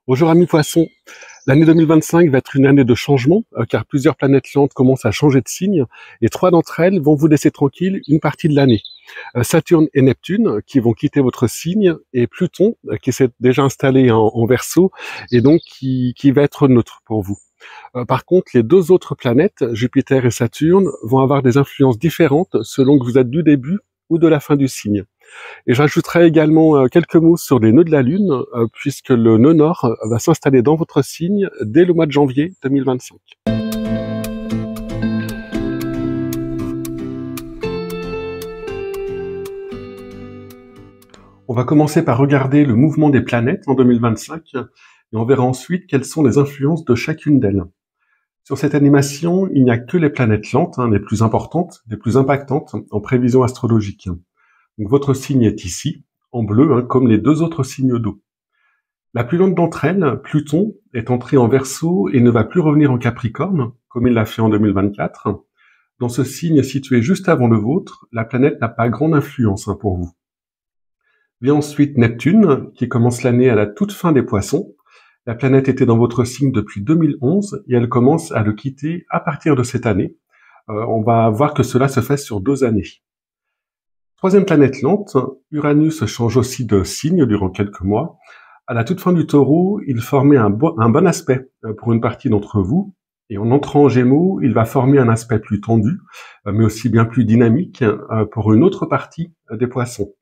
Bonjour amis poissons, l'année 2025 va être une année de changement car plusieurs planètes lentes commencent à changer de signe et trois d'entre elles vont vous laisser tranquille une partie de l'année. Saturne et Neptune qui vont quitter votre signe et Pluton qui s'est déjà installé en Verseau et donc qui va être neutre pour vous. Par contre, les deux autres planètes, Jupiter et Saturne, vont avoir des influences différentes selon que vous êtes du début ou de la fin du signe. Et j'ajouterai également quelques mots sur les nœuds de la Lune, puisque le nœud nord va s'installer dans votre signe dès le mois de janvier 2025. On va commencer par regarder le mouvement des planètes en 2025, et on verra ensuite quelles sont les influences de chacune d'elles. Sur cette animation, il n'y a que les planètes lentes, les plus importantes, les plus impactantes en prévision astrologique. Donc votre signe est ici, en bleu, comme les deux autres signes d'eau. La plus lente d'entre elles, Pluton, est entrée en Verseau et ne va plus revenir en Capricorne, comme il l'a fait en 2024. Dans ce signe situé juste avant le vôtre, la planète n'a pas grande influence pour vous. Vient ensuite Neptune, qui commence l'année à la toute fin des Poissons. La planète était dans votre signe depuis 2011 et elle commence à le quitter à partir de cette année. On va voir que cela se fait sur 2 années. Troisième planète lente, Uranus change aussi de signe durant quelques mois. À la toute fin du Taureau, il formait un bon aspect pour une partie d'entre vous. Et en entrant en Gémeaux, il va former un aspect plus tendu, mais aussi bien plus dynamique pour une autre partie des Poissons.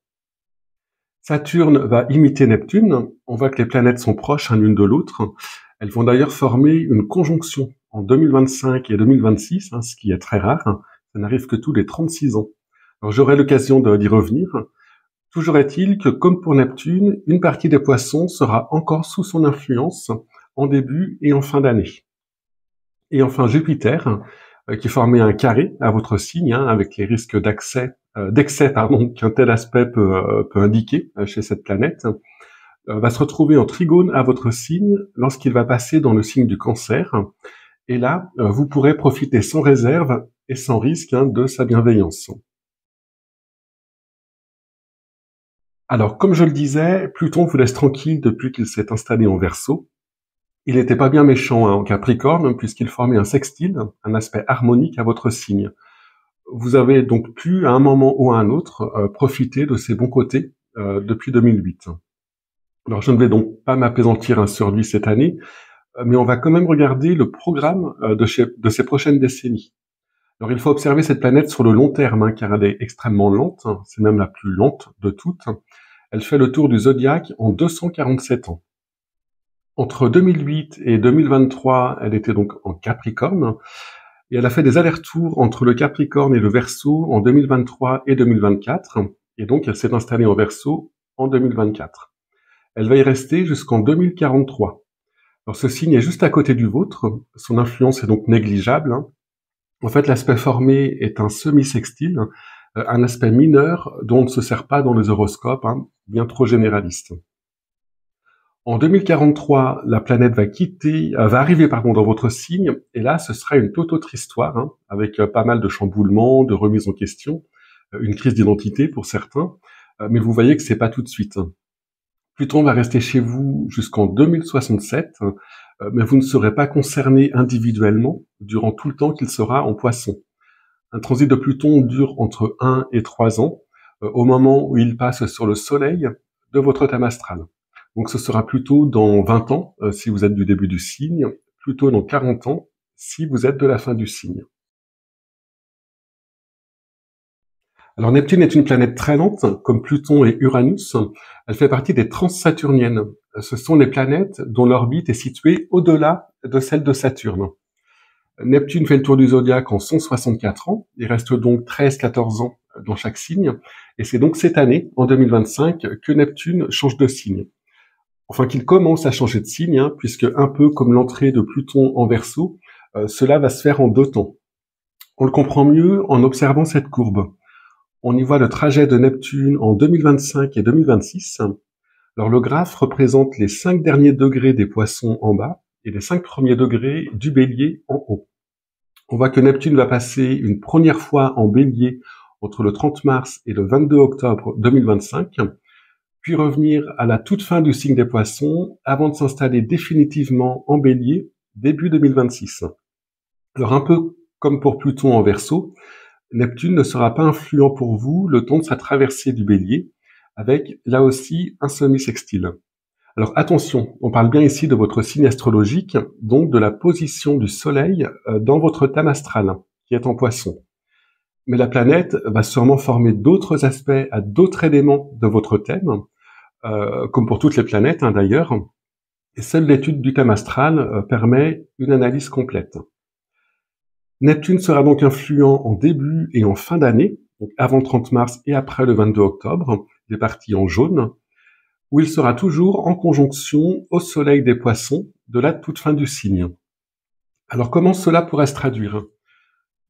Saturne va imiter Neptune. On voit que les planètes sont proches l'une de l'autre. Elles vont d'ailleurs former une conjonction en 2025 et 2026, ce qui est très rare. Ça n'arrive que tous les 36 ans. Alors j'aurai l'occasion d'y revenir. Toujours est-il que, comme pour Neptune, une partie des Poissons sera encore sous son influence en début et en fin d'année. Et enfin Jupiter, qui formait un carré à votre signe, avec les risques d'excès qu'un tel aspect peut indiquer chez cette planète, va se retrouver en trigone à votre signe lorsqu'il va passer dans le signe du Cancer. Et là, vous pourrez profiter sans réserve et sans risque de sa bienveillance. Alors, comme je le disais, Pluton vous laisse tranquille depuis qu'il s'est installé en Verseau. Il n'était pas bien méchant en Capricorne, puisqu'il formait un sextile, un aspect harmonique à votre signe. Vous avez donc pu, à un moment ou à un autre, profiter de ses bons côtés depuis 2008. Alors, je ne vais donc pas m'appesantir sur lui cette année, mais on va quand même regarder le programme de ces prochaines décennies. Alors, il faut observer cette planète sur le long terme, car elle est extrêmement lente, c'est même la plus lente de toutes. Elle fait le tour du zodiaque en 247 ans. Entre 2008 et 2023, elle était donc en Capricorne, et elle a fait des allers-retours entre le Capricorne et le Verseau en 2023 et 2024, et donc elle s'est installée en Verseau en 2024. Elle va y rester jusqu'en 2043. Alors ce signe est juste à côté du vôtre, son influence est donc négligeable. En fait, l'aspect formé est un semi-sextile, un aspect mineur dont on ne se sert pas dans les horoscopes, bien trop généraliste. En 2043, la planète va arriver dans votre signe, et là, ce sera une toute autre histoire, avec pas mal de chamboulements, de remises en question, une crise d'identité pour certains, mais vous voyez que c'est pas tout de suite. Pluton va rester chez vous jusqu'en 2067, mais vous ne serez pas concerné individuellement durant tout le temps qu'il sera en Poisson. Un transit de Pluton dure entre 1 et 3 ans, au moment où il passe sur le Soleil de votre thème astral. Donc ce sera plutôt dans 20 ans, si vous êtes du début du signe, plutôt dans 40 ans, si vous êtes de la fin du signe. Alors Neptune est une planète très lente, comme Pluton et Uranus. Elle fait partie des transsaturniennes. Ce sont les planètes dont l'orbite est située au-delà de celle de Saturne. Neptune fait le tour du zodiaque en 164 ans. Il reste donc 13-14 ans dans chaque signe. Et c'est donc cette année, en 2025, que Neptune change de signe. Enfin, qu'il commence à changer de signe, puisque un peu comme l'entrée de Pluton en Verseau, cela va se faire en 2 temps. On le comprend mieux en observant cette courbe. On y voit le trajet de Neptune en 2025 et 2026. Alors le graphe représente les 5 derniers degrés des Poissons en bas et les 5 premiers degrés du Bélier en haut. On voit que Neptune va passer une première fois en Bélier entre le 30 mars et le 22 octobre 2025, puis revenir à la toute fin du signe des Poissons avant de s'installer définitivement en Bélier début 2026. Alors un peu comme pour Pluton en Verseau, Neptune ne sera pas influent pour vous le temps de sa traversée du Bélier, avec là aussi un semi-sextile. Alors attention, on parle bien ici de votre signe astrologique, donc de la position du Soleil dans votre thème astral, qui est en Poisson. Mais la planète va sûrement former d'autres aspects à d'autres éléments de votre thème, comme pour toutes les planètes d'ailleurs, et seule l'étude du thème astral permet une analyse complète. Neptune sera donc influent en début et en fin d'année, donc avant le 30 mars et après le 22 octobre, des parties en jaune, où il sera toujours en conjonction au Soleil des Poissons de la toute fin du signe. Alors comment cela pourrait se traduire ?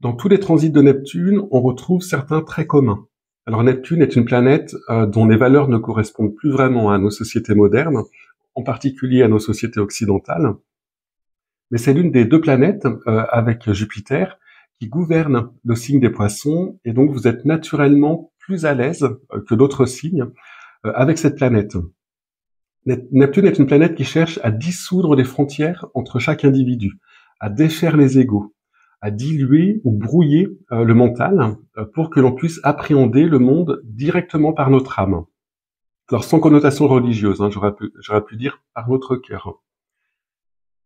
Dans tous les transits de Neptune, on retrouve certains traits communs. Alors Neptune est une planète dont les valeurs ne correspondent plus vraiment à nos sociétés modernes, en particulier à nos sociétés occidentales. Mais c'est l'une des deux planètes, avec Jupiter, qui gouverne le signe des Poissons, et donc vous êtes naturellement plus à l'aise que d'autres signes avec cette planète. Neptune est une planète qui cherche à dissoudre les frontières entre chaque individu, à défaire les égos, à diluer ou brouiller le mental pour que l'on puisse appréhender le monde directement par notre âme. Alors sans connotation religieuse, j'aurais pu dire par notre cœur.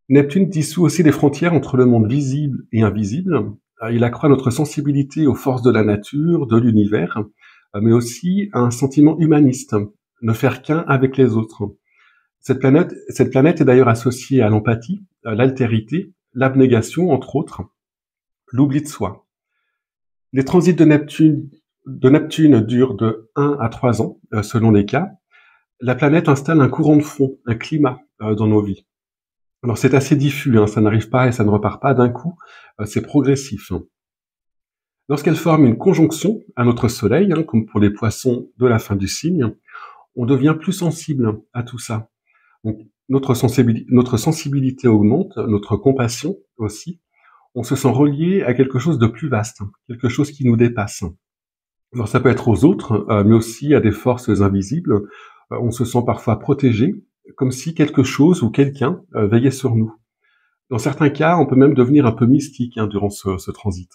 Neptune dissout aussi les frontières entre le monde visible et invisible. Il accroît notre sensibilité aux forces de la nature, de l'univers, mais aussi un sentiment humaniste, ne faire qu'un avec les autres. Cette planète est d'ailleurs associée à l'empathie, l'altérité, l'abnégation, entre autres, l'oubli de soi. Les transits de Neptune durent de 1 à 3 ans, selon les cas. La planète installe un courant de fond, un climat dans nos vies. Alors c'est assez diffus, ça n'arrive pas et ça ne repart pas d'un coup, c'est progressif. Lorsqu'elle forme une conjonction à notre Soleil, comme pour les Poissons de la fin du signe, on devient plus sensible à tout ça. Donc, notre sensibilité augmente, notre compassion aussi. On se sent relié à quelque chose de plus vaste, quelque chose qui nous dépasse. Alors ça peut être aux autres, mais aussi à des forces invisibles. On se sent parfois protégé, comme si quelque chose ou quelqu'un veillait sur nous. Dans certains cas, on peut même devenir un peu mystique durant ce transit.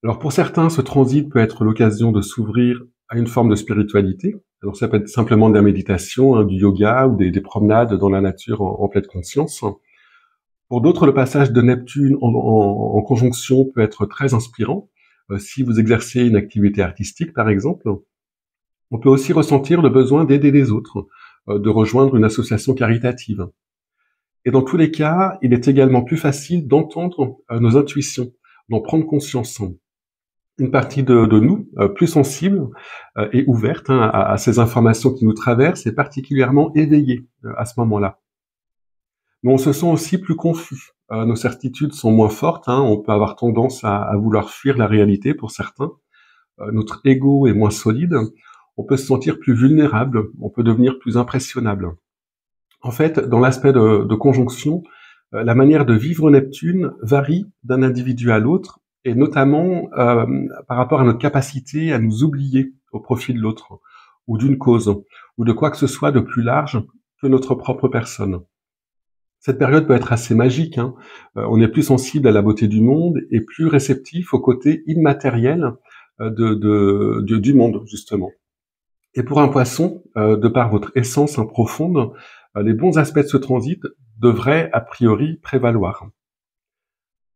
Alors pour certains, ce transit peut être l'occasion de s'ouvrir à une forme de spiritualité. Alors ça peut être simplement de la méditation, du yoga ou des promenades dans la nature en pleine conscience. Pour d'autres, le passage de Neptune en conjonction peut être très inspirant. Si vous exercez une activité artistique, par exemple, on peut aussi ressentir le besoin d'aider les autres, de rejoindre une association caritative. Et dans tous les cas, il est également plus facile d'entendre nos intuitions, d'en prendre conscience. Une partie de nous, plus sensible et ouverte à ces informations qui nous traversent, est particulièrement éveillée à ce moment-là. Mais on se sent aussi plus confus. Nos certitudes sont moins fortes, on peut avoir tendance à vouloir fuir la réalité pour certains. Notre ego est moins solide. On peut se sentir plus vulnérable, on peut devenir plus impressionnable. En fait, dans l'aspect de conjonction, la manière de vivre Neptune varie d'un individu à l'autre, et notamment par rapport à notre capacité à nous oublier au profit de l'autre, ou d'une cause, ou de quoi que ce soit de plus large que notre propre personne. Cette période peut être assez magique, on est plus sensible à la beauté du monde et plus réceptif au côté immatériel du monde, justement. Et pour un Poisson, de par votre essence profonde, les bons aspects de ce transit devraient a priori prévaloir.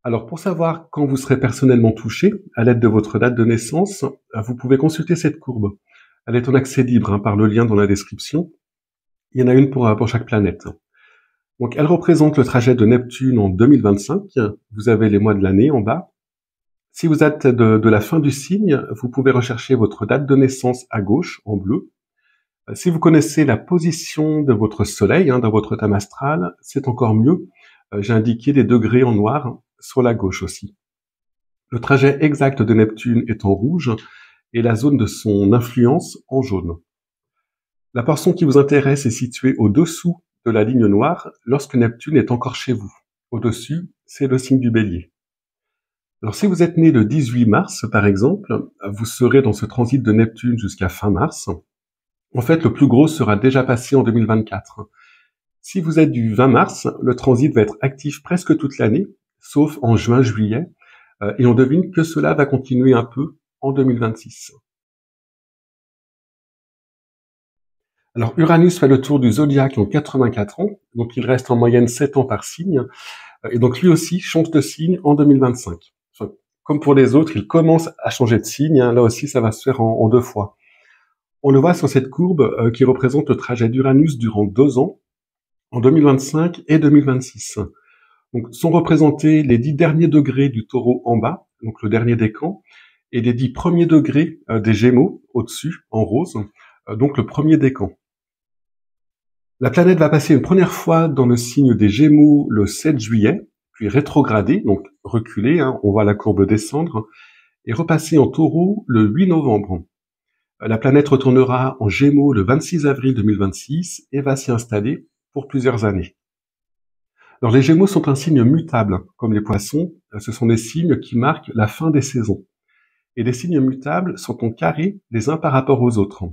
Alors pour savoir quand vous serez personnellement touché, à l'aide de votre date de naissance, vous pouvez consulter cette courbe. Elle est en accès libre par le lien dans la description. Il y en a une pour chaque planète. Donc elle représente le trajet de Neptune en 2025. Vous avez les mois de l'année en bas. Si vous êtes de la fin du signe, vous pouvez rechercher votre date de naissance à gauche, en bleu. Si vous connaissez la position de votre soleil dans votre thème astral, c'est encore mieux. J'ai indiqué des degrés en noir sur la gauche aussi. Le trajet exact de Neptune est en rouge et la zone de son influence en jaune. La portion qui vous intéresse est située au-dessous de la ligne noire lorsque Neptune est encore chez vous. Au-dessus, c'est le signe du Bélier. Alors si vous êtes né le 18 mars, par exemple, vous serez dans ce transit de Neptune jusqu'à fin mars. En fait, le plus gros sera déjà passé en 2024. Si vous êtes du 20 mars, le transit va être actif presque toute l'année, sauf en juin-juillet, et on devine que cela va continuer un peu en 2026. Alors Uranus fait le tour du zodiaque en 84 ans, donc il reste en moyenne 7 ans par signe, et donc lui aussi change de signe en 2025. Enfin, comme pour les autres, il commence à changer de signe, hein, là aussi ça va se faire en 2 fois. On le voit sur cette courbe qui représente le trajet d'Uranus durant 2 ans, en 2025 et 2026. Donc sont représentés les 10 derniers degrés du Taureau en bas, donc le dernier décan, et les 10 premiers degrés des Gémeaux au-dessus, en rose, donc le premier décan. La planète va passer une première fois dans le signe des Gémeaux le 7 juillet, puis rétrograder, donc reculer, hein, on voit la courbe descendre, et repasser en Taureau le 8 novembre. La planète retournera en Gémeaux le 26 avril 2026 et va s'y installer pour plusieurs années. Alors les Gémeaux sont un signe mutable, comme les Poissons, ce sont des signes qui marquent la fin des saisons. Et les signes mutables sont en carré les uns par rapport aux autres.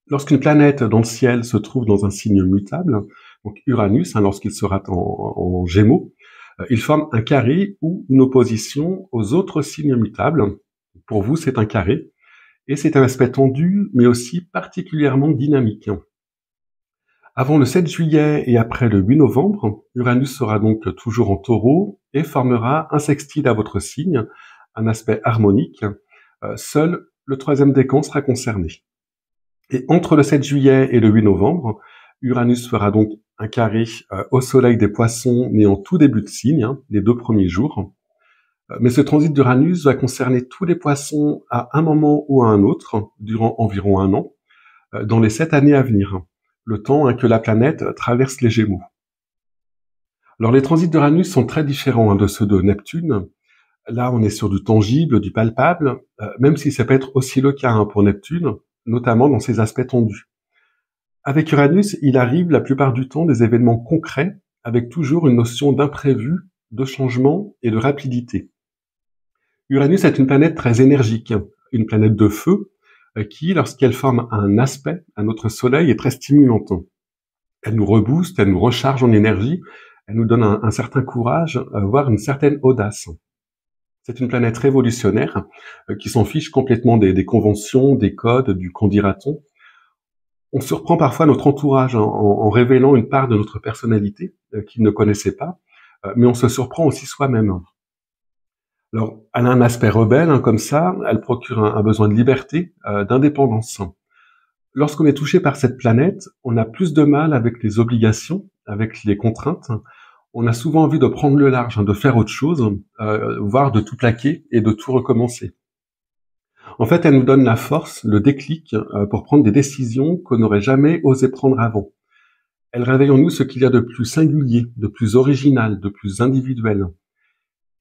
Lorsqu'une planète dans le ciel se trouve dans un signe mutable, donc Uranus, hein, lorsqu'il sera en Gémeaux, il forme un carré ou une opposition aux autres signes mutables. Pour vous, c'est un carré. Et c'est un aspect tendu, mais aussi particulièrement dynamique. Avant le 7 juillet et après le 8 novembre, Uranus sera donc toujours en Taureau et formera un sextile à votre signe, un aspect harmonique. Seul le troisième décan sera concerné. Et entre le 7 juillet et le 8 novembre, Uranus fera donc un carré au soleil des Poissons, né en tout début de signe, hein, les 2 premiers jours. Mais ce transit d'Uranus va concerner tous les Poissons à un moment ou à un autre, durant environ 1 an, dans les 7 années à venir, le temps que la planète traverse les Gémeaux. Alors les transits d'Uranus sont très différents de ceux de Neptune. Là, on est sur du tangible, du palpable, même si ça peut être aussi le cas pour Neptune, notamment dans ses aspects tendus. Avec Uranus, il arrive la plupart du temps des événements concrets, avec toujours une notion d'imprévu, de changement et de rapidité. Uranus est une planète très énergique, une planète de feu, qui, lorsqu'elle forme un aspect à notre Soleil, est très stimulante. Elle nous rebooste, elle nous recharge en énergie, elle nous donne un certain courage, voire une certaine audace. C'est une planète révolutionnaire qui s'en fiche complètement des conventions, des codes, du qu'en dira-t-on. On surprend parfois notre entourage en révélant une part de notre personnalité qu'ils ne connaissaient pas, mais on se surprend aussi soi-même. Alors, elle a un aspect rebelle, comme ça, elle procure un besoin de liberté, d'indépendance. Lorsqu'on est touché par cette planète, on a plus de mal avec les obligations, avec les contraintes. On a souvent envie de prendre le large, de faire autre chose, voire de tout plaquer et de tout recommencer. En fait, elle nous donne la force, le déclic pour prendre des décisions qu'on n'aurait jamais osé prendre avant. Elle réveille en nous ce qu'il y a de plus singulier, de plus original, de plus individuel.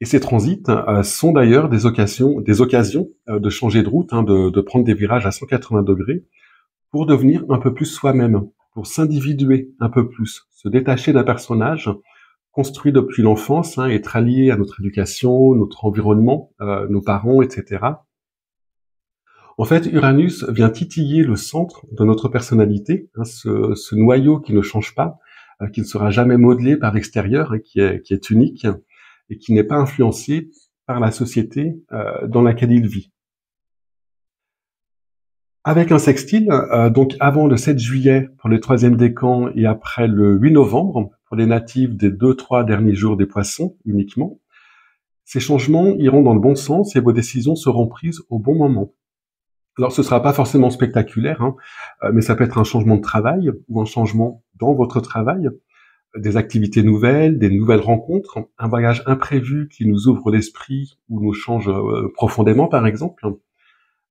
Et ces transits sont d'ailleurs des occasions de changer de route, de prendre des virages à 180 degrés pour devenir un peu plus soi-même, pour s'individuer un peu plus, se détacher d'un personnage construit depuis l'enfance, être allié à notre éducation, notre environnement, nos parents, etc. En fait, Uranus vient titiller le centre de notre personnalité, ce noyau qui ne change pas, qui ne sera jamais modelé par l'extérieur, qui est unique et qui n'est pas influencé par la société dans laquelle il vit. Avec un sextile, donc avant le 7 juillet pour les troisième décan et après le 8 novembre pour les natifs des 2-3 derniers jours des Poissons uniquement, ces changements iront dans le bon sens et vos décisions seront prises au bon moment. Alors ce sera pas forcément spectaculaire, mais ça peut être un changement de travail ou un changement dans votre travail, des activités nouvelles, des nouvelles rencontres, un voyage imprévu qui nous ouvre l'esprit ou nous change profondément par exemple.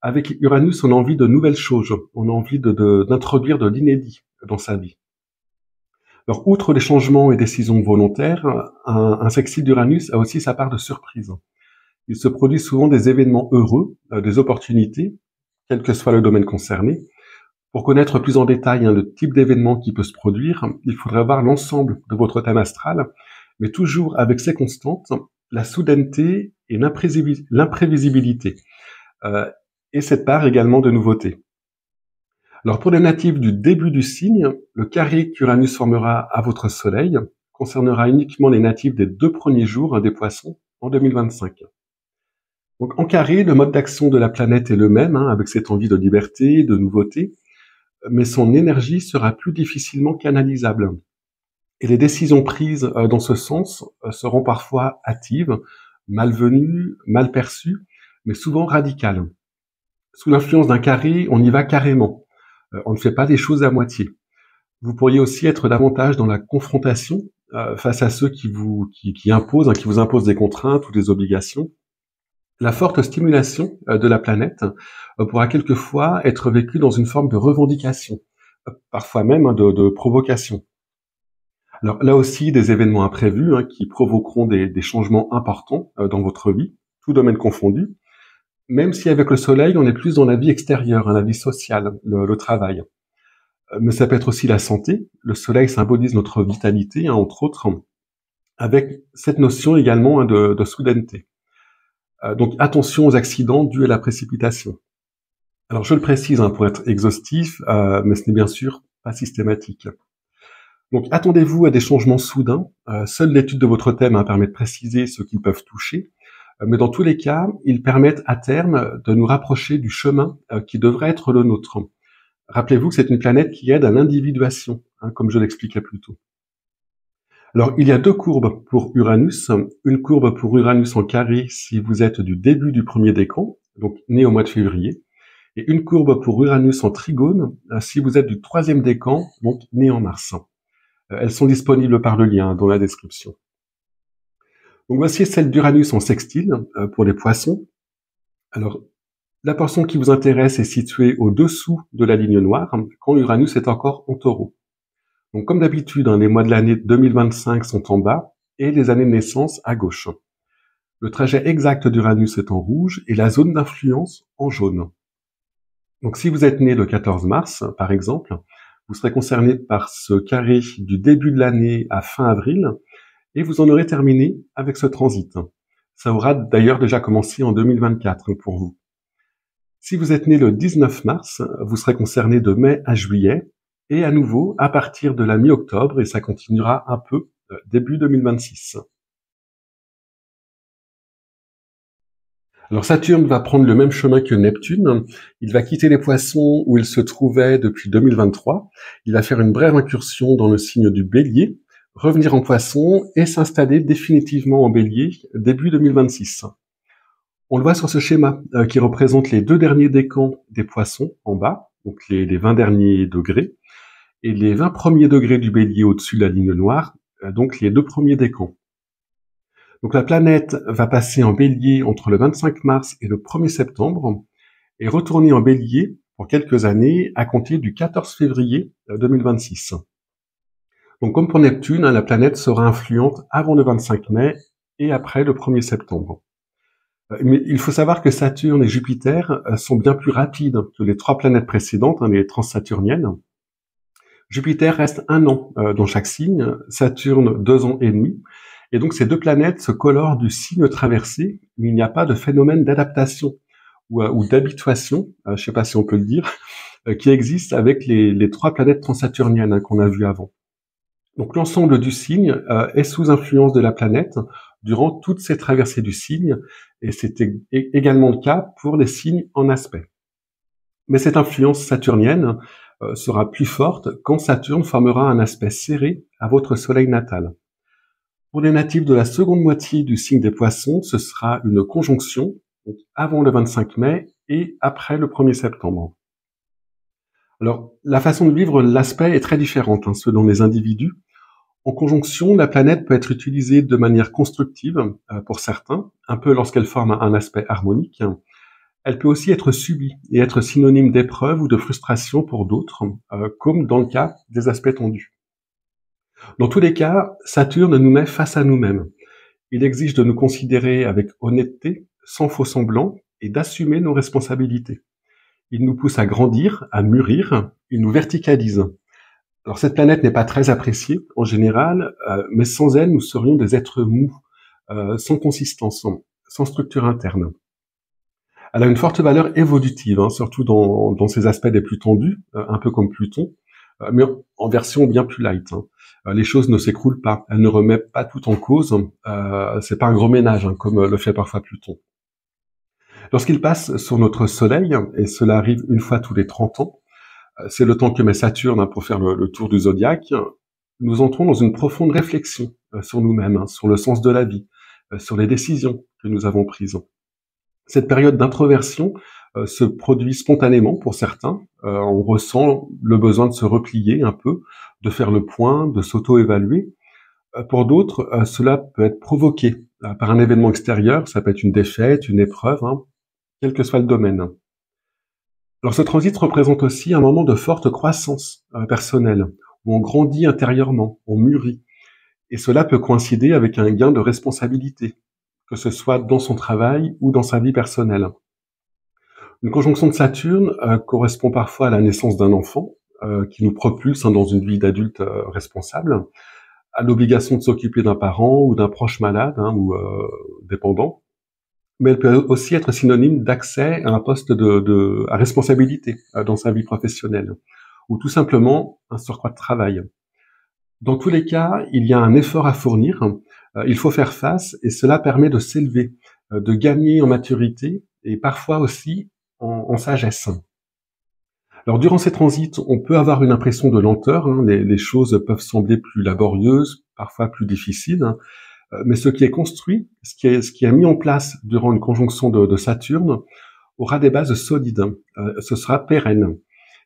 Avec Uranus, on a envie de nouvelles choses, on a envie d'introduire de l'inédit dans sa vie. Alors, outre les changements et décisions volontaires, un sextile d'Uranus a aussi sa part de surprise. Il se produit souvent des événements heureux, des opportunités, quel que soit le domaine concerné. Pour connaître plus en détail le type d'événement qui peut se produire, il faudrait voir l'ensemble de votre thème astral, mais toujours avec ces constantes, la soudaineté et l'imprévisibilité. Et cette part également de nouveauté. Alors pour les natifs du début du signe, le carré qu'Uranus formera à votre Soleil concernera uniquement les natifs des 2 premiers jours des Poissons en 2025. Donc en carré, le mode d'action de la planète est le même, avec cette envie de liberté, de nouveauté, mais son énergie sera plus difficilement canalisable. Et les décisions prises dans ce sens seront parfois hâtives, malvenues, mal perçues, mais souvent radicales. Sous l'influence d'un carré, on y va carrément. On ne fait pas des choses à moitié. Vous pourriez aussi être davantage dans la confrontation face à ceux qui vous imposent des contraintes ou des obligations. La forte stimulation de la planète pourra quelquefois être vécue dans une forme de revendication, parfois même de provocation. Alors là aussi, des événements imprévus qui provoqueront des changements importants dans votre vie, tout domaine confondu, même si avec le Soleil, on est plus dans la vie extérieure, la vie sociale, le travail. Mais ça peut être aussi la santé. Le Soleil symbolise notre vitalité, entre autres, avec cette notion également de soudaineté. Donc attention aux accidents dus à la précipitation. Alors je le précise pour être exhaustif, mais ce n'est bien sûr pas systématique. Donc attendez-vous à des changements soudains. Seule l'étude de votre thème permet de préciser ce qu'ils peuvent toucher. Mais dans tous les cas, ils permettent à terme de nous rapprocher du chemin qui devrait être le nôtre. Rappelez-vous que c'est une planète qui aide à l'individuation, comme je l'expliquais plus tôt. Alors, il y a 2 courbes pour Uranus. Une courbe pour Uranus en carré si vous êtes du début du premier décan, donc né au mois de février, et une courbe pour Uranus en trigone si vous êtes du 3e décan, donc né en mars. Elles sont disponibles par le lien dans la description. Donc voici celle d'Uranus en sextile pour les Poissons. Alors, la portion qui vous intéresse est située au-dessous de la ligne noire, quand Uranus est encore en Taureau. Donc comme d'habitude, les mois de l'année 2025 sont en bas et les années de naissance à gauche. Le trajet exact d'Uranus est en rouge et la zone d'influence en jaune. Donc si vous êtes né le 14 mars, par exemple, vous serez concerné par ce carré du début de l'année à fin avril et vous en aurez terminé avec ce transit. Ça aura d'ailleurs déjà commencé en 2024 pour vous. Si vous êtes né le 19 mars, vous serez concerné de mai à juillet, et à nouveau à partir de la mi-octobre, et ça continuera un peu début 2026. Alors Saturne va prendre le même chemin que Neptune, il va quitter les Poissons où il se trouvait depuis 2023, il va faire une brève incursion dans le signe du Bélier, revenir en Poissons et s'installer définitivement en Bélier début 2026. On le voit sur ce schéma qui représente les 2 derniers décans des Poissons en bas, donc les 20 derniers degrés, et les 20 premiers degrés du Bélier au-dessus de la ligne noire, donc les 2 premiers décans. Donc la planète va passer en Bélier entre le 25 mars et le 1er septembre, et retourner en Bélier pour quelques années à compter du 14 février 2026. Donc comme pour Neptune, la planète sera influente avant le 25 mai et après le 1er septembre. Mais il faut savoir que Saturne et Jupiter sont bien plus rapides que les 3 planètes précédentes, les transsaturniennes. Jupiter reste 1 an dans chaque signe, Saturne 2 ans et demi, et donc ces 2 planètes se colorent du signe traversé, mais il n'y a pas de phénomène d'adaptation ou d'habituation, je ne sais pas si on peut le dire, qui existe avec les 3 planètes transsaturniennes qu'on a vues avant. Donc l'ensemble du signe est sous influence de la planète durant toutes ces traversées du signe, et c'est également le cas pour les signes en aspect. Mais cette influence saturnienne sera plus forte quand Saturne formera un aspect serré à votre soleil natal. Pour les natifs de la seconde moitié du signe des Poissons, ce sera une conjonction donc avant le 25 mai et après le 1er septembre. Alors, la façon de vivre l'aspect est très différente selon les individus. En conjonction, la planète peut être utilisée de manière constructive pour certains, un peu lorsqu'elle forme un aspect harmonique. Elle peut aussi être subie et être synonyme d'épreuve ou de frustration pour d'autres, comme dans le cas des aspects tendus. Dans tous les cas, Saturne nous met face à nous-mêmes. Il exige de nous considérer avec honnêteté, sans faux semblant, et d'assumer nos responsabilités. Il nous pousse à grandir, à mûrir, il nous verticalise. Alors cette planète n'est pas très appréciée en général, mais sans elle, nous serions des êtres mous, sans consistance, sans structure interne. Elle a une forte valeur évolutive, hein, surtout dans ses aspects les plus tendus, un peu comme Pluton, mais en version bien plus light. Hein. Les choses ne s'écroulent pas, elle ne remet pas tout en cause. C'est pas un gros ménage, hein, comme le fait parfois Pluton. Lorsqu'il passe sur notre Soleil, et cela arrive une fois tous les 30 ans, c'est le temps que met Saturne, hein, pour faire le tour du zodiaque, nous entrons dans une profonde réflexion sur nous-mêmes, hein, sur le sens de la vie, sur les décisions que nous avons prises. Cette période d'introversion se produit spontanément pour certains. On ressent le besoin de se replier un peu, de faire le point, de s'auto-évaluer. Pour d'autres, cela peut être provoqué par un événement extérieur, ça peut être une défaite, une épreuve, hein, quel que soit le domaine. Alors ce transit représente aussi un moment de forte croissance personnelle, où on grandit intérieurement, on mûrit. Et cela peut coïncider avec un gain de responsabilité, que ce soit dans son travail ou dans sa vie personnelle. Une conjonction de Saturne correspond parfois à la naissance d'un enfant, qui nous propulse, hein, dans une vie d'adulte responsable, à l'obligation de s'occuper d'un parent ou d'un proche malade, hein, ou dépendant. Mais elle peut aussi être synonyme d'accès à un poste à responsabilité dans sa vie professionnelle, ou tout simplement un surcroît de travail. Dans tous les cas, il y a un effort à fournir, il faut faire face, et cela permet de s'élever, de gagner en maturité, et parfois aussi en sagesse. Alors durant ces transits, on peut avoir une impression de lenteur, hein, les choses peuvent sembler plus laborieuses, parfois plus difficiles, hein, mais ce qui est construit, ce qui est mis en place durant une conjonction de Saturne, aura des bases solides, ce sera pérenne,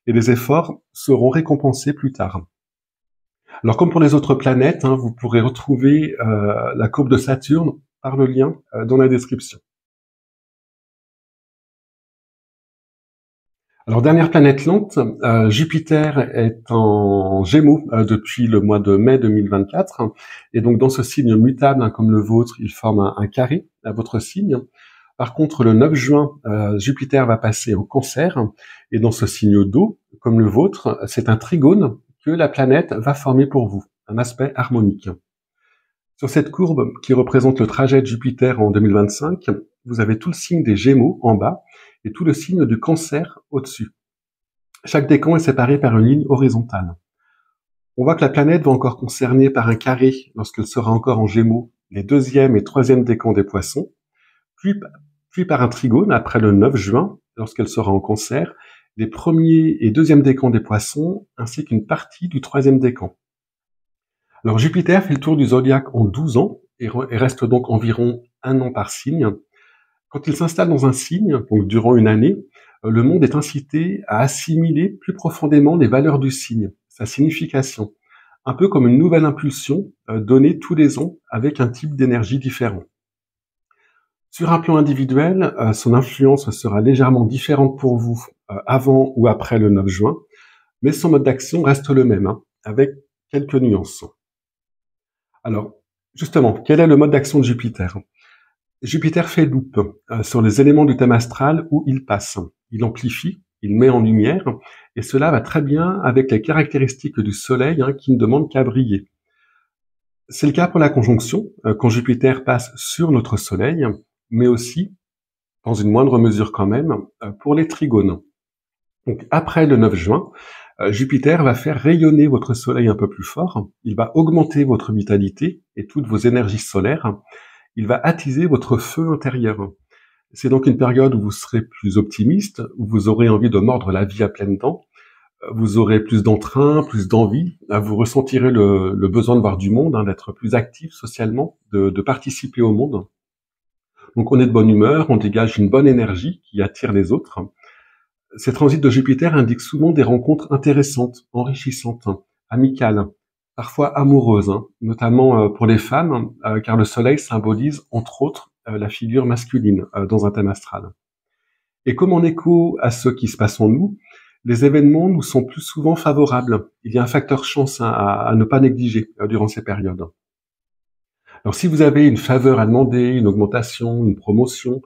et les efforts seront récompensés plus tard. Alors comme pour les autres planètes, hein, vous pourrez retrouver la courbe de Saturne par le lien dans la description. Alors dernière planète lente, Jupiter est en Gémeaux depuis le mois de mai 2024, et donc dans ce signe mutable, hein, comme le vôtre, il forme un carré à votre signe. Par contre, le 9 juin, Jupiter va passer en Cancer, et dans ce signe d'eau, comme le vôtre, c'est un trigone que la planète va former pour vous, un aspect harmonique. Sur cette courbe qui représente le trajet de Jupiter en 2025, vous avez tout le signe des Gémeaux en bas et tout le signe du Cancer au-dessus. Chaque décan est séparé par une ligne horizontale. On voit que la planète va encore concerner par un carré, lorsqu'elle sera encore en Gémeaux, les deuxième et troisième décans des Poissons, puis par un trigone après le 9 juin, lorsqu'elle sera en Cancer, les premiers et deuxième décans des Poissons, ainsi qu'une partie du troisième décan. Alors Jupiter fait le tour du zodiaque en 12 ans, et reste donc environ 1 an par signe. Quand il s'installe dans un signe, donc durant une année, le monde est incité à assimiler plus profondément les valeurs du signe, sa signification, un peu comme une nouvelle impulsion donnée tous les ans avec un type d'énergie différent. Sur un plan individuel, son influence sera légèrement différente pour vous avant ou après le 9 juin, mais son mode d'action reste le même, hein, avec quelques nuances. Alors, justement, quel est le mode d'action de Jupiter ? Jupiter fait loupe sur les éléments du thème astral où il passe. Il amplifie, il met en lumière, et cela va très bien avec les caractéristiques du Soleil, hein, qui ne demandent qu'à briller. C'est le cas pour la conjonction, quand Jupiter passe sur notre Soleil, mais aussi, dans une moindre mesure quand même, pour les trigones. Donc après le 9 juin, Jupiter va faire rayonner votre Soleil un peu plus fort, il va augmenter votre vitalité et toutes vos énergies solaires, il va attiser votre feu intérieur. C'est donc une période où vous serez plus optimiste, où vous aurez envie de mordre la vie à pleines dents, vous aurez plus d'entrain, plus d'envie, vous ressentirez le besoin de voir du monde, hein, d'être plus actif socialement, de participer au monde. Donc on est de bonne humeur, on dégage une bonne énergie qui attire les autres. Ces transits de Jupiter indiquent souvent des rencontres intéressantes, enrichissantes, amicales, parfois amoureuses, hein, notamment pour les femmes, car le Soleil symbolise entre autres la figure masculine dans un thème astral. Et comme en écho à ce qui se passe en nous, les événements nous sont plus souvent favorables. Il y a un facteur chance, hein, à ne pas négliger durant ces périodes. Alors si vous avez une faveur à demander, une augmentation, une promotion,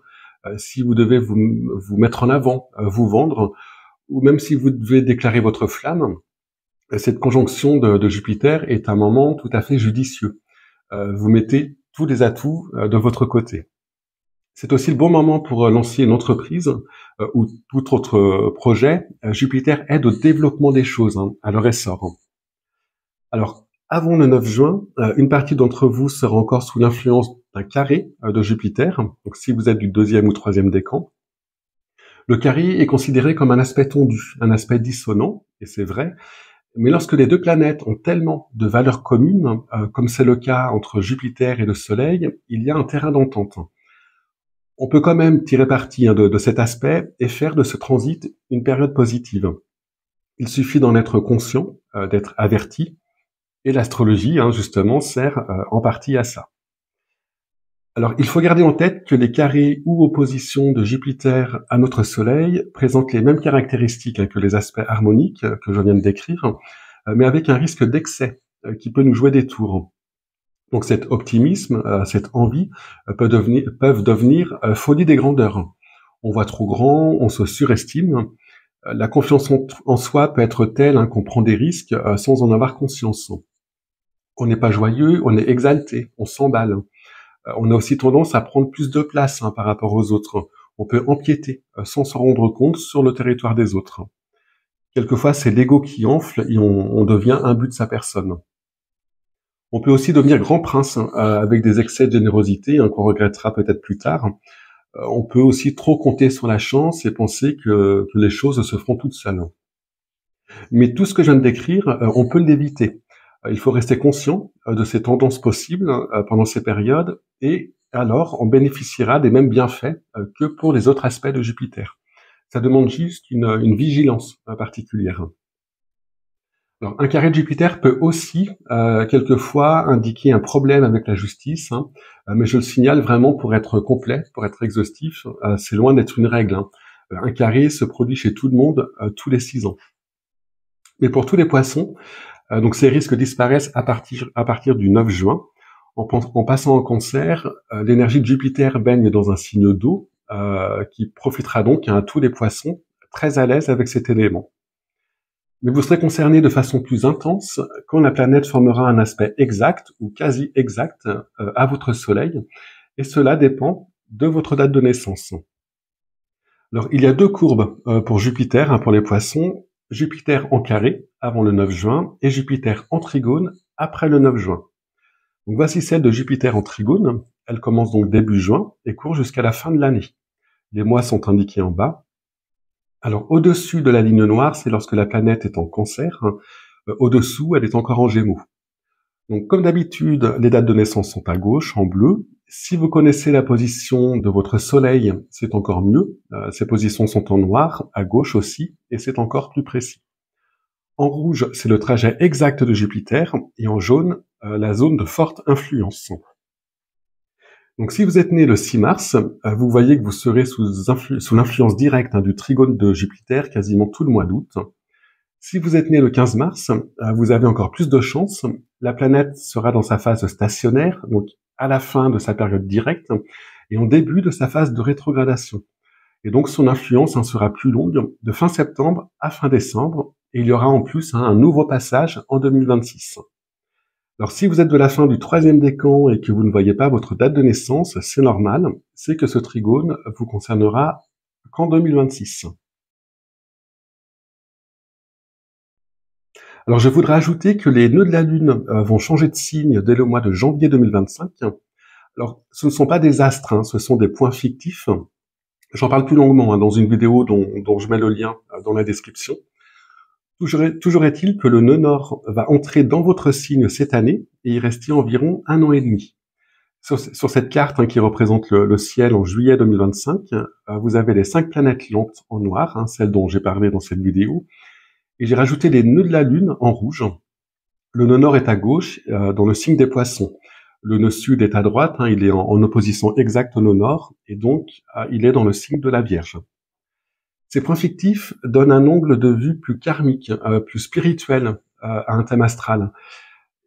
si vous devez vous mettre en avant, vous vendre, ou même si vous devez déclarer votre flamme, cette conjonction de Jupiter est un moment tout à fait judicieux. Vous mettez tous les atouts de votre côté. C'est aussi le bon moment pour lancer une entreprise ou tout autre projet. Jupiter aide au développement des choses, hein, à leur essor. Alors, avant le 9 juin, une partie d'entre vous sera encore sous l'influence d'un carré de Jupiter. Donc, si vous êtes du deuxième ou troisième décan, le carré est considéré comme un aspect tendu, un aspect dissonant, et c'est vrai. Mais lorsque les deux planètes ont tellement de valeurs communes, comme c'est le cas entre Jupiter et le Soleil, il y a un terrain d'entente. On peut quand même tirer parti de cet aspect et faire de ce transit une période positive. Il suffit d'en être conscient, d'être averti, et l'astrologie, hein, justement, sert en partie à ça. Alors, il faut garder en tête que les carrés ou oppositions de Jupiter à notre Soleil présentent les mêmes caractéristiques, hein, que les aspects harmoniques que je viens de décrire, mais avec un risque d'excès qui peut nous jouer des tours. Donc cet optimisme, cette envie peuvent devenir folie des grandeurs. On voit trop grand, on se surestime. La confiance en soi peut être telle, hein, qu'on prend des risques sans en avoir conscience. On n'est pas joyeux, on est exalté, on s'emballe. On a aussi tendance à prendre plus de place, hein, par rapport aux autres. On peut empiéter sans s'en rendre compte sur le territoire des autres. Quelquefois, c'est l'ego qui enfle et on devient imbu de sa personne. On peut aussi devenir grand prince, hein, avec des excès de générosité, hein, qu'on regrettera peut-être plus tard. On peut aussi trop compter sur la chance et penser que les choses se feront toutes seules. Mais tout ce que je viens de décrire, on peut l'éviter. Il faut rester conscient de ces tendances possibles pendant ces périodes, et alors on bénéficiera des mêmes bienfaits que pour les autres aspects de Jupiter. Ça demande juste une vigilance particulière. Alors, un carré de Jupiter peut aussi quelquefois indiquer un problème avec la justice, hein, mais je le signale vraiment pour être complet, pour être exhaustif, c'est loin d'être une règle, hein. Un carré se produit chez tout le monde tous les 6 ans. Mais pour tous les poissons, donc ces risques disparaissent à partir du 9 juin. En passant en Cancer, l'énergie de Jupiter baigne dans un signe d'eau qui profitera donc à tous les poissons très à l'aise avec cet élément. Mais vous serez concerné de façon plus intense quand la planète formera un aspect exact ou quasi exact à votre Soleil, et cela dépend de votre date de naissance. Alors, il y a deux courbes pour Jupiter, hein, pour les poissons. Jupiter en carré avant le 9 juin et Jupiter en trigone après le 9 juin. Donc voici celle de Jupiter en trigone. Elle commence donc début juin et court jusqu'à la fin de l'année. Les mois sont indiqués en bas. Alors au-dessus de la ligne noire, c'est lorsque la planète est en Cancer. Au-dessous, elle est encore en Gémeaux. Donc comme d'habitude, les dates de naissance sont à gauche, en bleu. Si vous connaissez la position de votre Soleil, c'est encore mieux. Ces positions sont en noir, à gauche aussi, et c'est encore plus précis. En rouge, c'est le trajet exact de Jupiter, et en jaune, la zone de forte influence. Donc si vous êtes né le 6 mars, vous voyez que vous serez sous l'influence directe, hein, du trigone de Jupiter quasiment tout le mois d'août. Si vous êtes né le 15 mars, vous avez encore plus de chance. La planète sera dans sa phase stationnaire, donc à la fin de sa période directe, et en début de sa phase de rétrogradation. Et donc son influence, hein, sera plus longue, de fin septembre à fin décembre, et il y aura en plus, hein, un nouveau passage en 2026. Alors si vous êtes de la fin du troisième décan et que vous ne voyez pas votre date de naissance, c'est normal, c'est que ce trigone vous concernera qu'en 2026. Alors je voudrais ajouter que les nœuds de la Lune vont changer de signe dès le mois de janvier 2025. Alors ce ne sont pas des astres, hein, ce sont des points fictifs. J'en parle plus longuement, hein, dans une vidéo dont je mets le lien dans la description. Toujours est-il que le nœud nord va entrer dans votre signe cette année et y rester environ 1 an et demi. Sur cette carte, hein, qui représente le ciel en juillet 2025, vous avez les 5 planètes lentes en noir, hein, celles dont j'ai parlé dans cette vidéo, et j'ai rajouté les nœuds de la Lune en rouge. Le nœud nord est à gauche, dans le signe des Poissons. Le nœud sud est à droite, hein, il est en opposition exacte au nœud nord, et donc il est dans le signe de la Vierge. Ces points fictifs donnent un angle de vue plus karmique, plus spirituel à un thème astral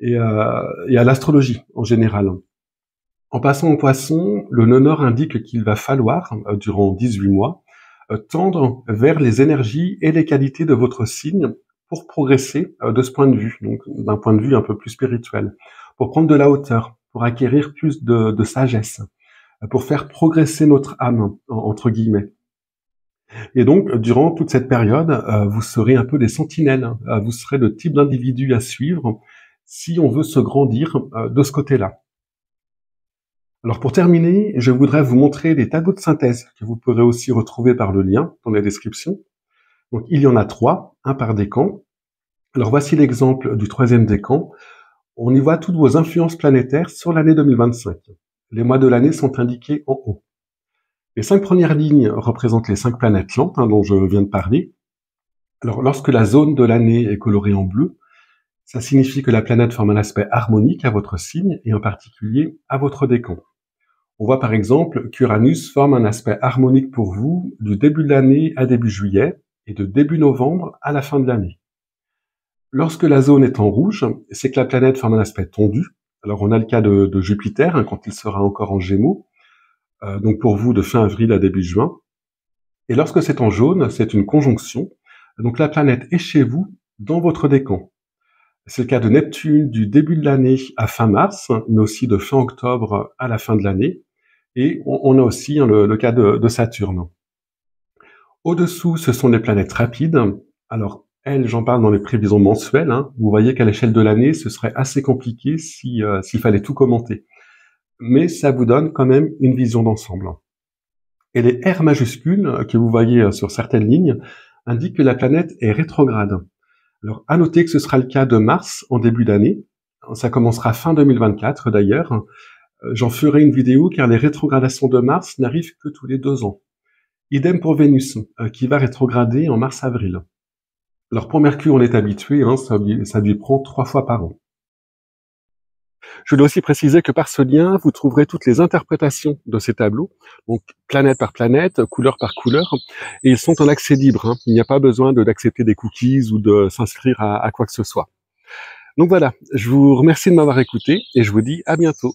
et à l'astrologie en général. En passant au Poisson, le nœud nord indique qu'il va falloir, durant 18 mois, tendre vers les énergies et les qualités de votre signe pour progresser de ce point de vue, donc d'un point de vue un peu plus spirituel, pour prendre de la hauteur, pour acquérir plus de sagesse, pour faire progresser notre âme, entre guillemets. Et donc, durant toute cette période, vous serez un peu des sentinelles. Vous serez le type d'individu à suivre si on veut se grandir de ce côté-là. Alors pour terminer, je voudrais vous montrer des tableaux de synthèse que vous pourrez aussi retrouver par le lien dans la description. Donc il y en a 3, un par décan. Alors voici l'exemple du 3e décan. On y voit toutes vos influences planétaires sur l'année 2025. Les mois de l'année sont indiqués en haut. Les 5 premières lignes représentent les 5 planètes lentes dont je viens de parler. Alors lorsque la zone de l'année est colorée en bleu, ça signifie que la planète forme un aspect harmonique à votre signe et en particulier à votre décan. On voit par exemple qu'Uranus forme un aspect harmonique pour vous du début de l'année à début juillet et de début novembre à la fin de l'année. Lorsque la zone est en rouge, c'est que la planète forme un aspect tendu. Alors on a le cas de Jupiter quand il sera encore en Gémeaux, donc pour vous de fin avril à début juin. Et lorsque c'est en jaune, c'est une conjonction. Donc la planète est chez vous dans votre décan. C'est le cas de Neptune du début de l'année à fin mars, mais aussi de fin octobre à la fin de l'année. Et on a aussi le cas de Saturne. Au-dessous, ce sont les planètes rapides. Alors, elles, j'en parle dans les prévisions mensuelles. Vous voyez qu'à l'échelle de l'année, ce serait assez compliqué s'il fallait tout commenter. Mais ça vous donne quand même une vision d'ensemble. Et les R majuscules que vous voyez sur certaines lignes indiquent que la planète est rétrograde. Alors, à noter que ce sera le cas de Mars en début d'année. Ça commencera fin 2024 d'ailleurs. J'en ferai une vidéo car les rétrogradations de Mars n'arrivent que tous les 2 ans. Idem pour Vénus, qui va rétrograder en mars-avril. Alors pour Mercure, on est habitué, ça lui prend 3 fois par an. Je dois aussi préciser que par ce lien, vous trouverez toutes les interprétations de ces tableaux, donc planète par planète, couleur par couleur, et ils sont en accès libre. Il n'y a pas besoin d'accepter des cookies ou de s'inscrire à quoi que ce soit. Donc voilà, je vous remercie de m'avoir écouté et je vous dis à bientôt.